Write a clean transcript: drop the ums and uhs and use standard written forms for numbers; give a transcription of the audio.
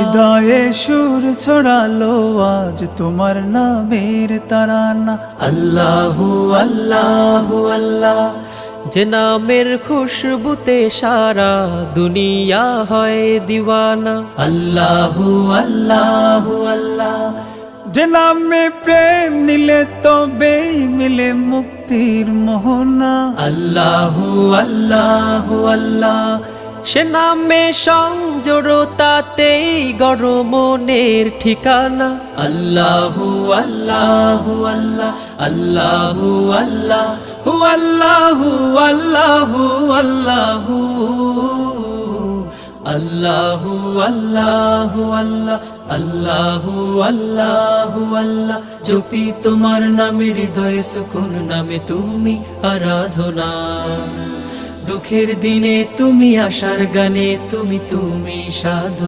হৃদয়ে সুর ছড়ালো আজ তোমার নামের তারানা। আল্লাহু আল্লাহু আল্লাহ, যে নামের খুশবুতে সারা দুনিয়া হয় দিওয়ানা। আল্লাহু আল্লাহু আল্লাহ, যে নামে প্রেম নিলে তবেই মিলে মুক্তির মোহনা। আল্লাহু আল্লাহু আল্লাহ, সে নামে সংজড়তাতেই গড় মনের ঠিকানা। আল্লাহু আল্লাহু আল্লাহ, আল্লাহু আল্লাহু আল্লাহু আল্লাহু আল্লাহু আল্লাহু আল্লাহু আল্লাহ, আল্লাহু আল্লাহু আল্লাহ। জপি তোমার নামে হৃদয়ে সুকুন, নামে তুমি আরাধনা। দুঃখের দিনে তুমি, আশার গানে তুমি সাধু।